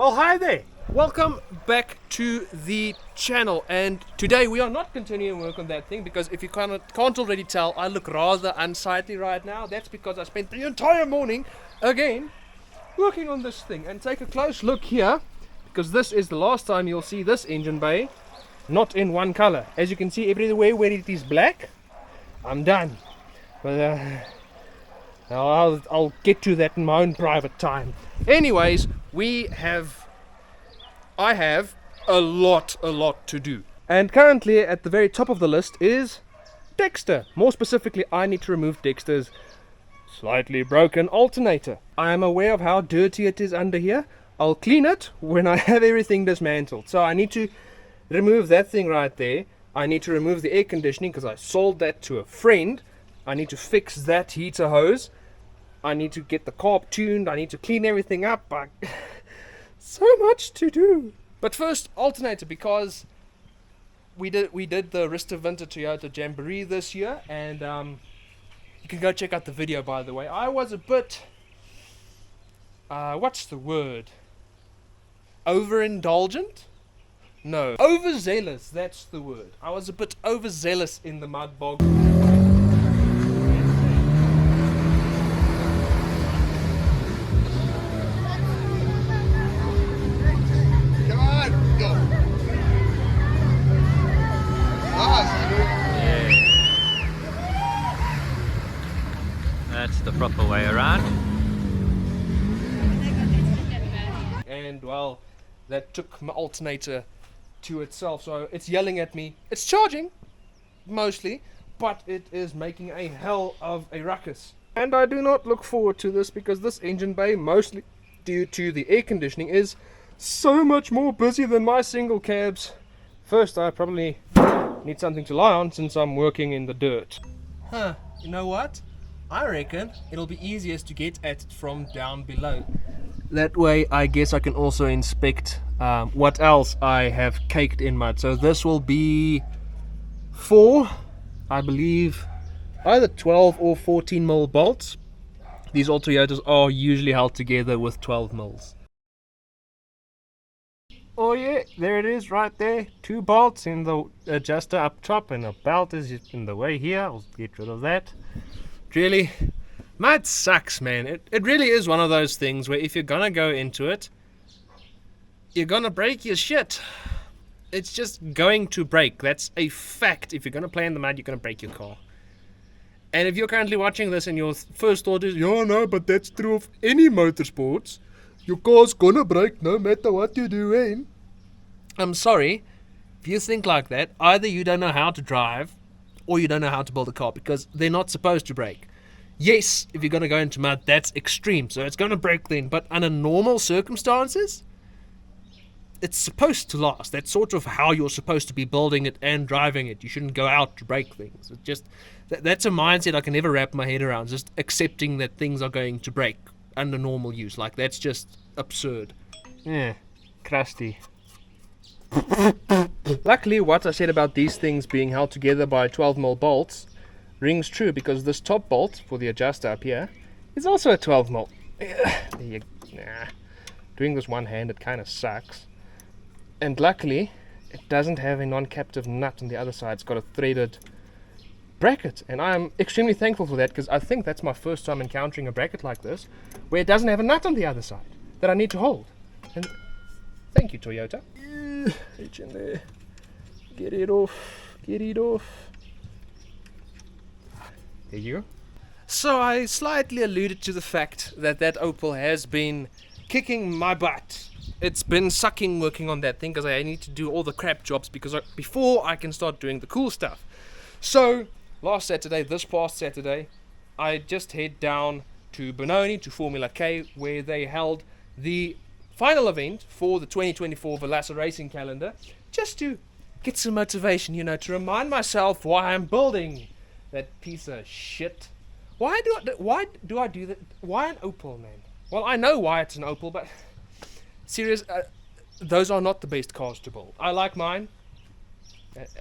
Well, hi there. Welcome back to the channel, and today we are not continuing work on that thing because if you can't already tell, I look rather unsightly right now. That's because I spent the entire morning again working on this thing. And take a close look here, because this is the last time you'll see this engine bay not in one color. As you can see, everywhere where it is black, I'm done. But I'll get to that in my own private time. Anyways, I have a lot to do. And currently at the very top of the list is Dexter. More specifically, I need to remove Dexter's slightly broken alternator. I am aware of how dirty it is under here. I'll clean it when I have everything dismantled. So I need to remove that thing right there. I need to remove the air conditioning because I sold that to a friend. I need to fix that heater hose. I need to get the carb tuned. I need to clean everything up. So much to do. But first, alternator, because we did the Rista Winter Toyota Jamboree this year, and you can go check out the video, by the way. I was a bit what's the word? Overindulgent? No, overzealous, that's the word. I was a bit overzealous in the mud bog. That's the proper way around. And well, that took my alternator to itself, so it's yelling at me. It's charging, mostly, but it is making a hell of a ruckus. And I do not look forward to this because this engine bay, mostly due to the air conditioning, is so much more busy than my single cabs. First, I probably need something to lie on since I'm working in the dirt. You know what? I reckon it'll be easiest to get at it from down below. That way I guess I can also inspect what else I have caked in mud. So this will be 4, I believe, either 12 or 14 mil bolts. These old Toyotas are usually held together with 12 mils. Oh yeah, there it is right there. 2 bolts in the adjuster up top, and a belt is in the way here. I'll get rid of that. Really, mud sucks, man. It really is one of those things where if you're gonna go into it, you're gonna break your shit. It's just going to break. That's a fact. If you're gonna play in the mud, you're gonna break your car. And if you're currently watching this and your first thought is, yeah, no, but that's true of any motorsports. Your car's gonna break no matter what you do, eh? I'm sorry. If you think like that, either you don't know how to drive or you don't know how to build a car, because they're not supposed to break. Yes, if you're going to go into mud, that's extreme, so it's going to break then, but under normal circumstances, it's supposed to last. That's sort of how you're supposed to be building it and driving it. You shouldn't go out to break things. It just that's a mindset I can never wrap my head around, just accepting that things are going to break under normal use. Like, that's just absurd. Yeah, crusty. Luckily, what I said about these things being held together by 12 mil bolts rings true, because this top bolt for the adjuster up here is also a 12 mil. Doing this one-handed kind of sucks. And luckily, it doesn't have a non-captive nut on the other side. It's got a threaded bracket, and I'm extremely thankful for that, because I think that's my first time encountering a bracket like this where it doesn't have a nut on the other side that I need to hold. And thank you, Toyota. Reach in there. Get it off. Get it off. There you go. So I slightly alluded to the fact that Opel has been kicking my butt. It's been sucking working on that thing because I need to do all the crap jobs before I can start doing the cool stuff. So this past Saturday, I just head down to Benoni to Formula K, where they held the final event for the 2024 Velasa Racing calendar, just to get some motivation, to remind myself why I'm building that piece of shit. Why do I do that? Why an Opel, man? Well, I know why it's an Opel, but serious, those are not the best cars to build. I like mine,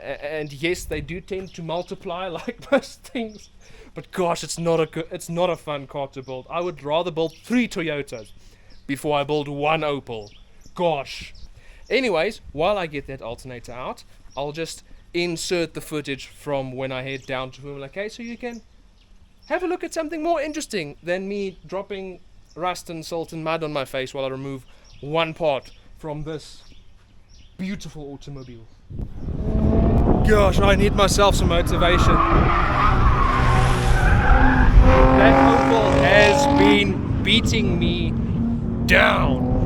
and yes, they do tend to multiply like most things, but gosh, it's not a fun car to build. I would rather build 3 Toyotas before I build 1 Opel. gosh. Anyways, while I get that alternator out, I'll just insert the footage from when I head down to Formula K so you can have a look at something more interesting than me dropping rust and salt and mud on my face while I remove one part from this beautiful automobile. Gosh, I need myself some motivation. That Opel has been beating me down.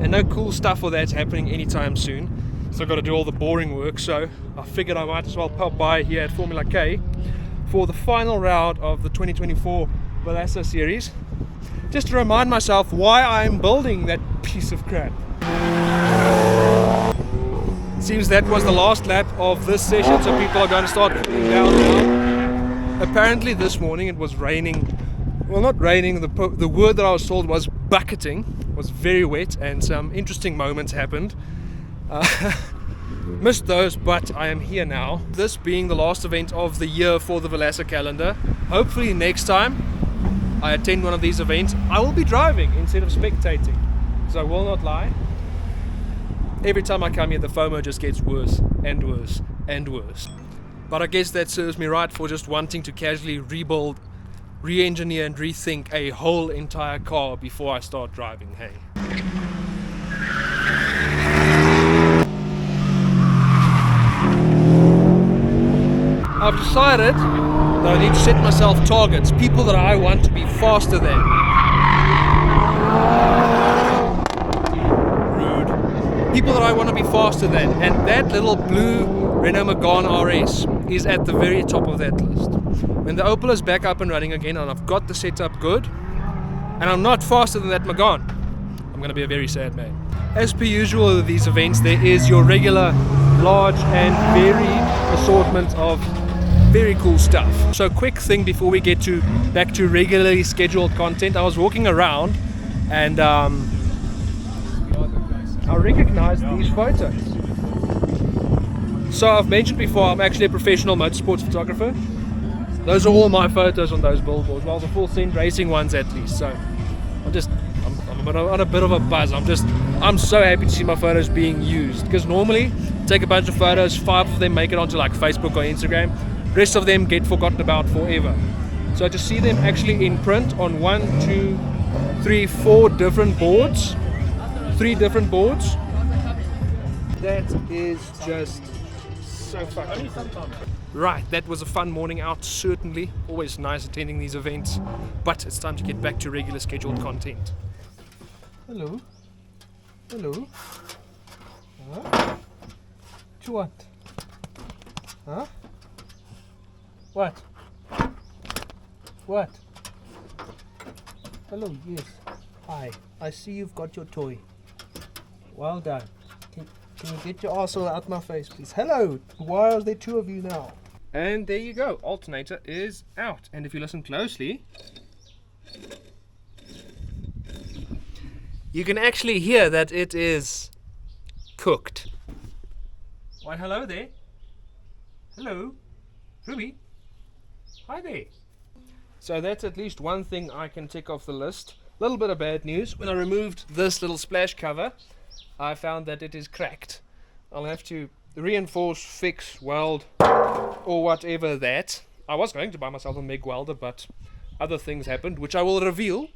And no cool stuff for that's happening anytime soon. So I've got to do all the boring work, so I figured I might as well pop by here at Formula K for the final round of the 2024 Balassa series, just to remind myself why I'm building that piece of crap. Seems that was the last lap of this session, so people are going to start cooling down now. Apparently this morning it was raining. Well, not raining, the word that I was told was bucketing. It was very wet and some interesting moments happened. Missed those, but I am here now. This being the last event of the year for the Balassa calendar. Hopefully next time I attend one of these events, I will be driving instead of spectating. So I will not lie. Every time I come here, the FOMO just gets worse and worse and worse. But I guess that serves me right for just wanting to casually rebuild, re-engineer and rethink a whole entire car before I start driving, hey. I've decided that I need to set myself targets, people that I want to be faster than. Rude. People that I want to be faster than, and that little blue Renault Megane RS is at the very top of that list. When the Opel is back up and running again and I've got the setup good, and I'm not faster than that Megane, I'm going to be a very sad man. As per usual at these events, there is your regular, large and varied assortment of very cool stuff. So quick thing before we get back to regularly scheduled content. I was walking around and I recognized these photos. So I've mentioned before, I'm actually a professional motorsports photographer. Those are all my photos on those billboards, well, the full send racing ones at least. So I'm on a bit of a buzz. I'm so happy to see my photos being used, because normally take a bunch of photos, 5 of them make it onto like Facebook or Instagram, rest of them get forgotten about forever. So to see them actually in print on 1, 2, 3, 4 different boards, 3 different boards, that is just so fucking cool. Right, that was a fun morning out, certainly. Always nice attending these events, but it's time to get back to regular scheduled content. Hello. Hello. Huh? What? Huh? What? What? Hello, yes. Hi. I see you've got your toy. Well done. Can you get your arsehole out my face, please? Hello! Why are there 2 of you now? And there you go. Alternator is out. And if you listen closely, you can actually hear that it is cooked. Why, hello there. Hello. Ruby. Hi there. So that's at least one thing I can tick off the list. A little bit of bad news. When I removed this little splash cover, I found that it is cracked. I'll have to reinforce, fix, weld, or whatever that. I was going to buy myself a MIG welder, but other things happened, which I will reveal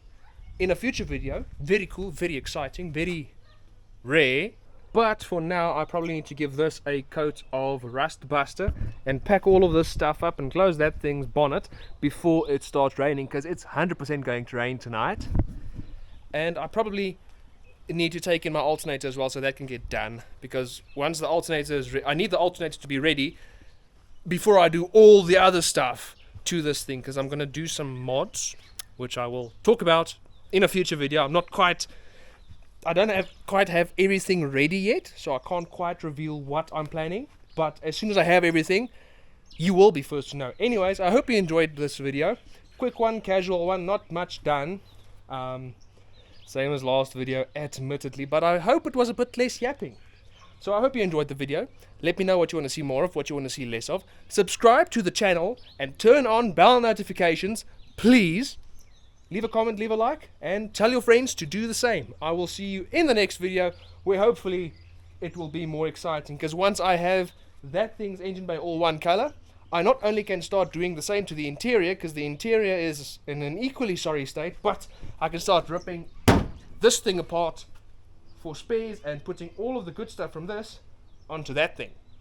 in a future video. Very cool, very exciting, very rare. But for now, I probably need to give this a coat of rust buster and pack all of this stuff up and close that thing's bonnet before it starts raining, because it's 100% going to rain tonight. And I probably need to take in my alternator as well, so that can get done, because once the alternator is I need the alternator to be ready before I do all the other stuff to this thing, because I'm going to do some mods, which I will talk about in a future video. I don't quite have everything ready yet, so I can't quite reveal what I'm planning, but as soon as I have everything, you will be first to know. Anyways, I hope you enjoyed this video. Quick one, casual one, not much done. Same as last video, admittedly, but I hope it was a bit less yapping. So I hope you enjoyed the video. Let me know what you want to see more of, what you want to see less of. Subscribe to the channel and turn on bell notifications, please. Leave a comment, leave a like, and tell your friends to do the same. I will see you in the next video where hopefully it will be more exciting, because once I have that thing's engine bay all one color, I not only can start doing the same to the interior, because the interior is in an equally sorry state, but I can start ripping this thing apart for spares and putting all of the good stuff from this onto that thing.